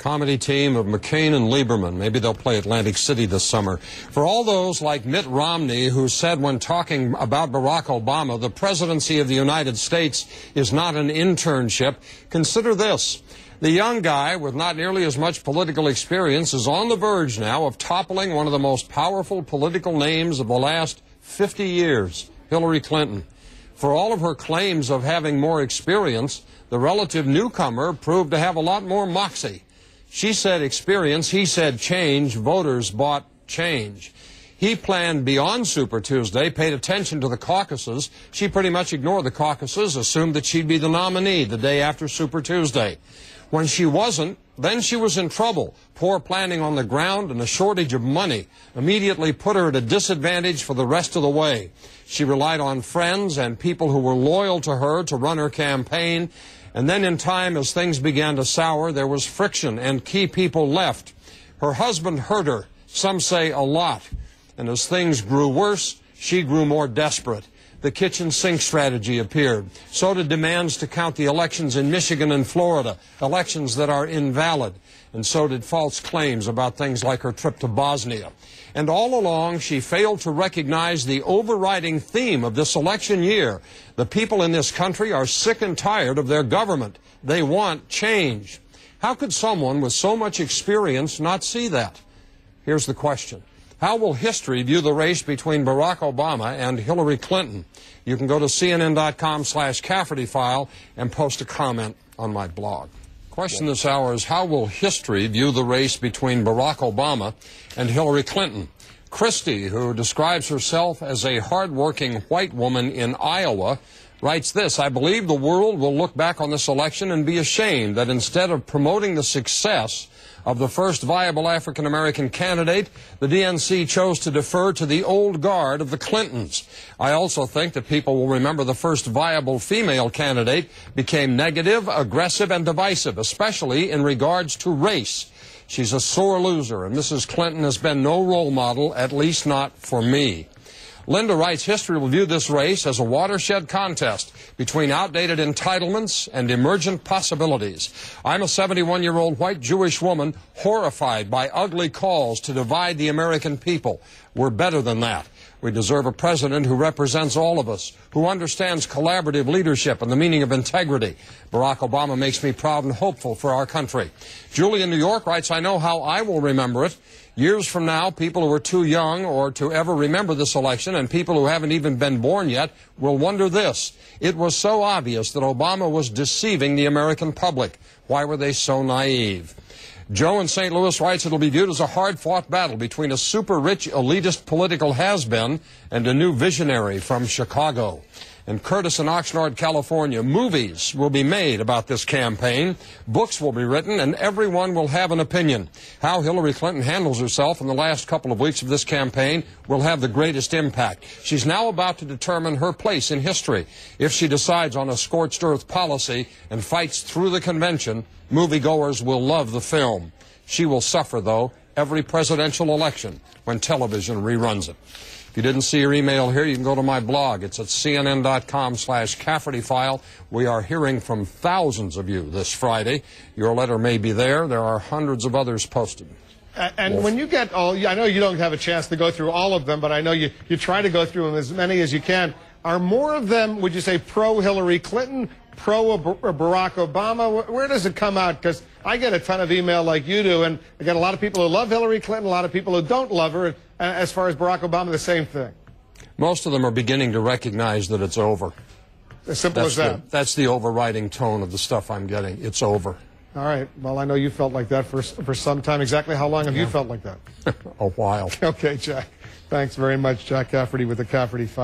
Comedy team of McCain and Lieberman. Maybe they'll play Atlantic City this summer. For all those like Mitt Romney who said when talking about Barack Obama, the presidency of the United States is not an internship, consider this. The young guy with not nearly as much political experience is on the verge now of toppling one of the most powerful political names of the last 50 years, Hillary Clinton. For all of her claims of having more experience, the relative newcomer proved to have a lot more moxie. She said experience, he said change, voters bought change. He planned beyond Super Tuesday, paid attention to the caucuses. She pretty much ignored the caucuses, assumed that she'd be the nominee the day after Super Tuesday. When she wasn't, then she was in trouble. Poor planning on the ground and a shortage of money immediately put her at a disadvantage for the rest of the way. She relied on friends and people who were loyal to her to run her campaign. And then in time, as things began to sour, there was friction and key people left. Her husband hurt her, some say a lot. And as things grew worse, she grew more desperate. The kitchen sink strategy appeared. So did demands to count the elections in Michigan and Florida, elections that are invalid. And so did false claims about things like her trip to Bosnia. And all along, she failed to recognize the overriding theme of this election year. The people in this country are sick and tired of their government. They want change. How could someone with so much experience not see that? Here's the question. How will history view the race between Barack Obama and Hillary Clinton? You can go to CNN.com/Cafferty file and post a comment on my blog. Question this hour is, how will history view the race between Barack Obama and Hillary Clinton? Christy, who describes herself as a hardworking white woman in Iowa, writes this: I believe the world will look back on this election and be ashamed that instead of promoting the success of the first viable African-American candidate, the DNC chose to defer to the old guard of the Clintons. I also think that people will remember the first viable female candidate became negative, aggressive, and divisive, especially in regards to race. She's a sore loser, and Mrs. Clinton has been no role model, at least not for me. Linda writes, history will view this race as a watershed contest between outdated entitlements and emergent possibilities. I'm a 71-year-old white Jewish woman horrified by ugly calls to divide the American people. We're better than that. We deserve a president who represents all of us, who understands collaborative leadership and the meaning of integrity. Barack Obama makes me proud and hopeful for our country. Julie in New York writes, I know how I will remember it. Years from now, people who are too young or to ever remember this election and people who haven't even been born yet will wonder this. It was so obvious that Obama was deceiving the American public. Why were they so naive? Joe in St. Louis writes, it'll be viewed as a hard-fought battle between a super-rich elitist political has-been and a new visionary from Chicago. And Curtis in Oxnard, California, movies will be made about this campaign, books will be written, and everyone will have an opinion. How Hillary Clinton handles herself in the last couple of weeks of this campaign will have the greatest impact. She's now about to determine her place in history. If she decides on a scorched earth policy and fights through the convention, moviegoers will love the film. She will suffer, though, every presidential election when television reruns it. If you didn't see your email here, you can go to my blog. It's at CNN.com/Cafferty file. We are hearing from thousands of you this Friday. Your letter may be there. There are hundreds of others posted. And when you get all, I know you don't have a chance to go through all of them, but I know you try to go through them as many as you can. Are more of them, would you say, pro-Hillary Clinton, pro-Barack Obama? Where does it come out? Because I get a ton of email like you do, and I get a lot of people who love Hillary Clinton, a lot of people who don't love her. As far as Barack Obama, the same thing. Most of them are beginning to recognize that it's over. As simple as that. That's the overriding tone of the stuff I'm getting. It's over. All right. Well, I know you felt like that for some time. Exactly how long have you felt like that? A while. Okay, Jack. Thanks very much, Jack Cafferty with the Cafferty File.